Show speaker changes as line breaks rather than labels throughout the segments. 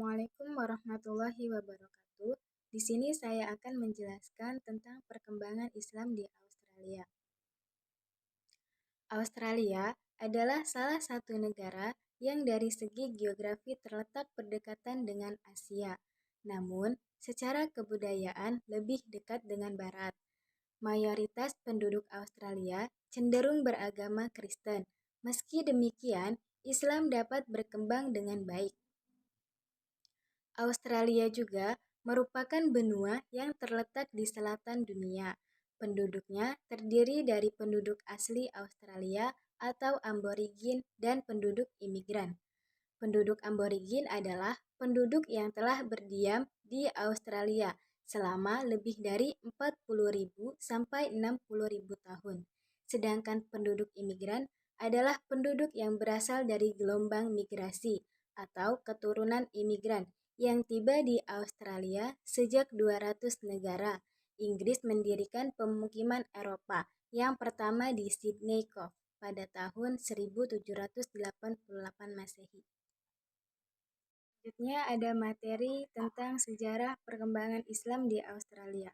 Assalamualaikum warahmatullahi wabarakatuh. Di sini saya akan menjelaskan tentang perkembangan Islam di Australia. Australia adalah salah satu negara yang dari segi geografi terletak berdekatan dengan Asia. Namun, secara kebudayaan lebih dekat dengan Barat. Mayoritas penduduk Australia cenderung beragama Kristen. Meski demikian, Islam dapat berkembang dengan baik. Australia juga merupakan benua yang terletak di selatan dunia. Penduduknya terdiri dari penduduk asli Australia atau aborigin dan penduduk imigran. Penduduk aborigin adalah penduduk yang telah berdiam di Australia selama lebih dari 40.000 sampai 60.000 tahun. Sedangkan penduduk imigran adalah penduduk yang berasal dari gelombang migrasi atau keturunan imigran yang tiba di Australia sejak 200 negara. Inggris mendirikan pemukiman Eropa yang pertama di Sydney Cove pada tahun 1788 Masehi. Selanjutnya ada materi tentang sejarah perkembangan Islam di Australia.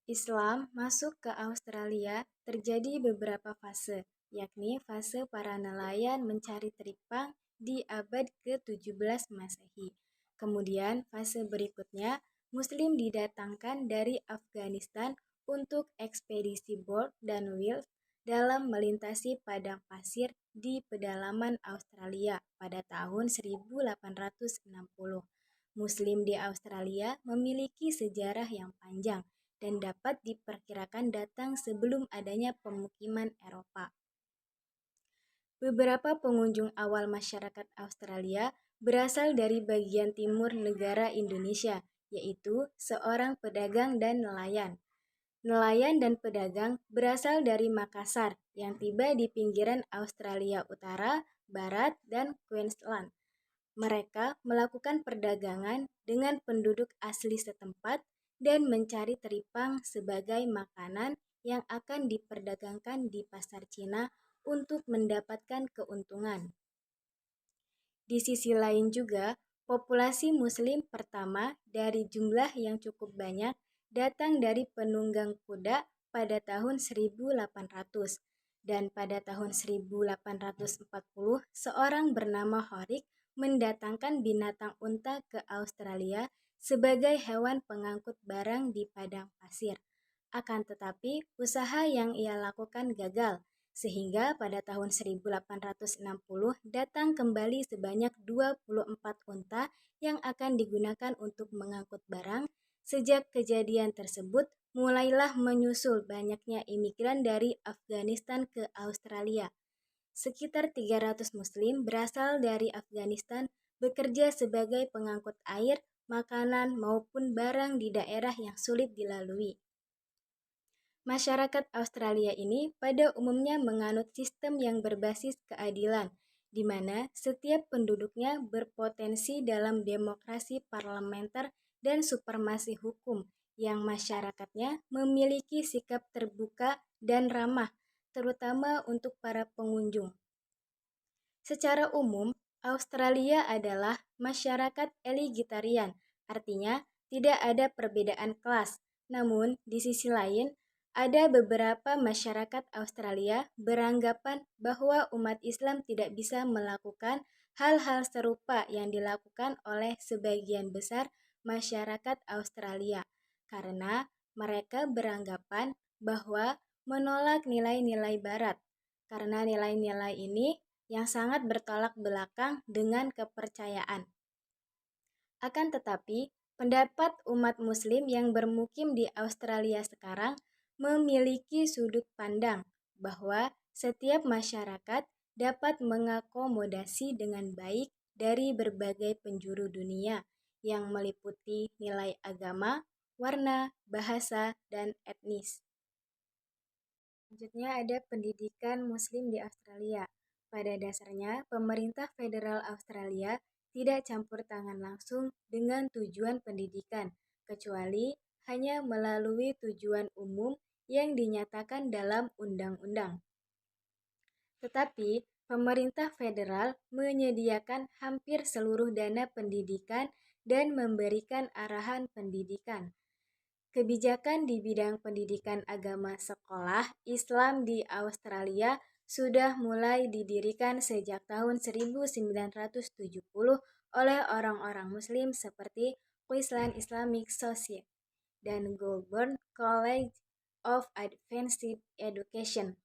Islam masuk ke Australia terjadi beberapa fase, yakni fase para nelayan mencari teripang di abad ke-17 Masehi. Kemudian fase berikutnya, Muslim didatangkan dari Afghanistan untuk ekspedisi Bourke dan Wills dalam melintasi padang pasir di pedalaman Australia pada tahun 1860. Muslim di Australia memiliki sejarah yang panjang dan dapat diperkirakan datang sebelum adanya pemukiman Eropa. Beberapa pengunjung awal masyarakat Australia berasal dari bagian timur negara Indonesia, yaitu seorang pedagang dan nelayan. Nelayan dan pedagang berasal dari Makassar yang tiba di pinggiran Australia Utara, Barat, dan Queensland. Mereka melakukan perdagangan dengan penduduk asli setempat dan mencari teripang sebagai makanan yang akan diperdagangkan di pasar Cina untuk mendapatkan keuntungan. Di sisi lain juga, populasi Muslim pertama dari jumlah yang cukup banyak datang dari penunggang kuda pada tahun 1800. Dan pada tahun 1840, seorang bernama Horik mendatangkan binatang unta ke Australia sebagai hewan pengangkut barang di padang pasir. Akan tetapi, usaha yang ia lakukan gagal, sehingga pada tahun 1860 datang kembali sebanyak 24 unta yang akan digunakan untuk mengangkut barang. Sejak kejadian tersebut, mulailah menyusul banyaknya imigran dari Afghanistan ke Australia. Sekitar 300 Muslim berasal dari Afghanistan bekerja sebagai pengangkut air, makanan, maupun barang di daerah yang sulit dilalui. Masyarakat Australia ini pada umumnya menganut sistem yang berbasis keadilan, di mana setiap penduduknya berpotensi dalam demokrasi parlementer dan supremasi hukum, yang masyarakatnya memiliki sikap terbuka dan ramah, terutama untuk para pengunjung. Secara umum, Australia adalah masyarakat egalitarian, artinya tidak ada perbedaan kelas. Namun, di sisi lain, ada beberapa masyarakat Australia beranggapan bahwa umat Islam tidak bisa melakukan hal-hal serupa yang dilakukan oleh sebagian besar masyarakat Australia, karena mereka beranggapan bahwa menolak nilai-nilai Barat, karena nilai-nilai ini yang sangat bertolak belakang dengan kepercayaan. Akan tetapi, pendapat umat Muslim yang bermukim di Australia sekarang memiliki sudut pandang bahwa setiap masyarakat dapat mengakomodasi dengan baik dari berbagai penjuru dunia yang meliputi nilai agama, warna, bahasa, dan etnis. Selanjutnya ada pendidikan Muslim di Australia. Pada dasarnya, pemerintah federal Australia tidak campur tangan langsung dengan tujuan pendidikan, kecuali hanya melalui tujuan umum yang dinyatakan dalam undang-undang. Tetapi, Pemerintah federal menyediakan hampir seluruh dana pendidikan dan memberikan arahan pendidikan. Kebijakan di bidang pendidikan agama sekolah Islam di Australia sudah mulai didirikan sejak tahun 1970 oleh orang-orang Muslim seperti Queensland Islamic Society dan Goulburn College of Advanced Education.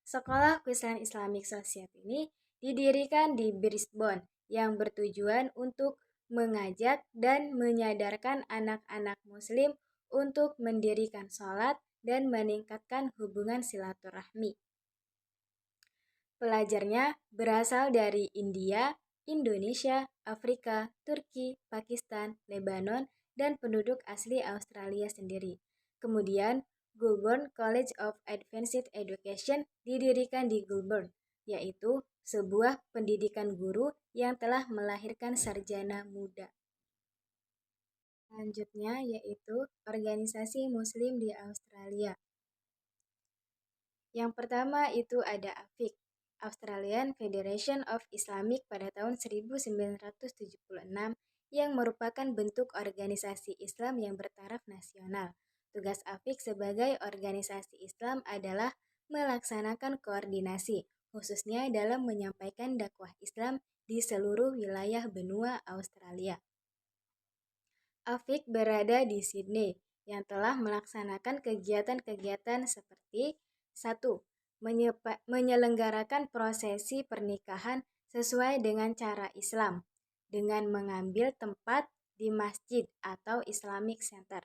Sekolah Queensland Islamic Society ini didirikan di Brisbane yang bertujuan untuk mengajak dan menyadarkan anak-anak Muslim untuk mendirikan sholat dan meningkatkan hubungan silaturahmi. Pelajarnya berasal dari India, Indonesia, Afrika, Turki, Pakistan, Lebanon, dan penduduk asli Australia sendiri. Kemudian, Goulburn College of Advanced Education didirikan di Goulburn, yaitu sebuah pendidikan guru yang telah melahirkan sarjana muda. Selanjutnya yaitu organisasi Muslim di Australia. Yang pertama itu ada AFIC, Australian Federation of Islamic pada tahun 1976 yang merupakan bentuk organisasi Islam yang bertaraf nasional. Tugas AFIC sebagai organisasi Islam adalah melaksanakan koordinasi, khususnya dalam menyampaikan dakwah Islam di seluruh wilayah benua Australia. AFIC berada di Sydney yang telah melaksanakan kegiatan-kegiatan seperti 1. Menyelenggarakan prosesi pernikahan sesuai dengan cara Islam dengan mengambil tempat di masjid atau Islamic Center.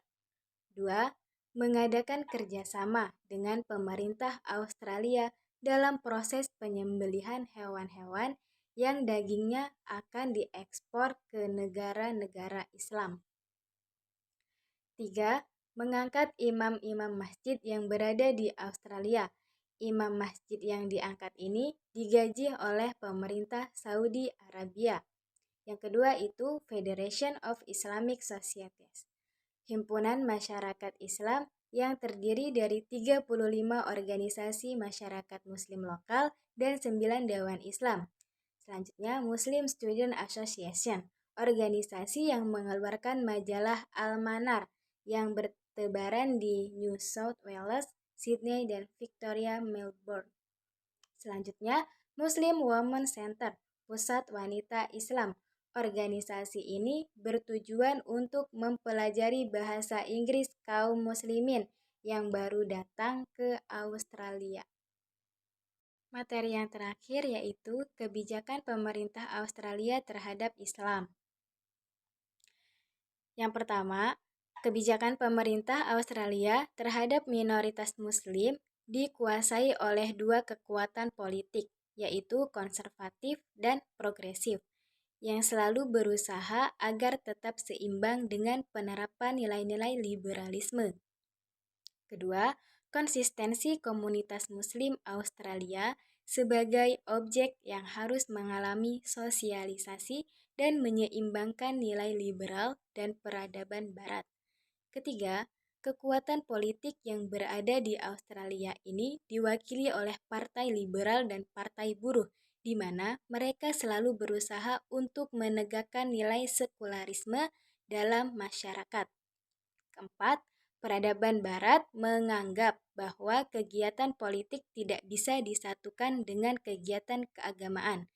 2. Mengadakan kerjasama dengan pemerintah Australia dalam proses penyembelihan hewan-hewan yang dagingnya akan diekspor ke negara-negara Islam. 3. Mengangkat imam-imam masjid yang berada di Australia. Imam masjid yang diangkat ini digaji oleh pemerintah Saudi Arabia. Yang kedua itu Federation of Islamic Societies, himpunan masyarakat Islam yang terdiri dari 35 organisasi masyarakat Muslim lokal dan 9 dewan Islam. Selanjutnya Muslim Student Association, organisasi yang mengeluarkan majalah Al-Manar yang bertebaran di New South Wales, Sydney, dan Victoria, Melbourne. Selanjutnya Muslim Women's Center, pusat wanita Islam. Organisasi ini bertujuan untuk mempelajari bahasa Inggris kaum muslimin yang baru datang ke Australia. Materi yang terakhir yaitu kebijakan pemerintah Australia terhadap Islam. Yang pertama, kebijakan pemerintah Australia terhadap minoritas Muslim dikuasai oleh dua kekuatan politik, yaitu konservatif dan progresif, yang selalu berusaha agar tetap seimbang dengan penerapan nilai-nilai liberalisme. Kedua, konsistensi komunitas Muslim Australia sebagai objek yang harus mengalami sosialisasi dan menyeimbangkan nilai liberal dan peradaban Barat. Ketiga, kekuatan politik yang berada di Australia ini diwakili oleh Partai Liberal dan Partai Buruh, di mana mereka selalu berusaha untuk menegakkan nilai sekularisme dalam masyarakat. Keempat, peradaban Barat menganggap bahwa kegiatan politik tidak bisa disatukan dengan kegiatan keagamaan.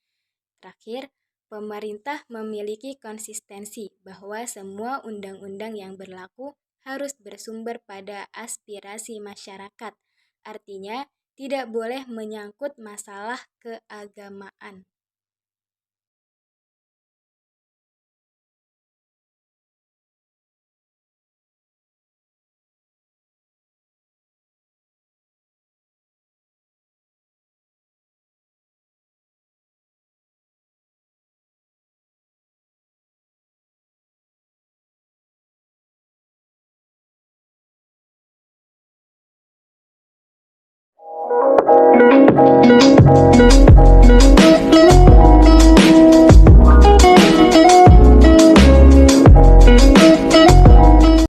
Terakhir, pemerintah memiliki konsistensi bahwa semua undang-undang yang berlaku harus bersumber pada aspirasi masyarakat. Artinya, tidak boleh menyangkut masalah keagamaan.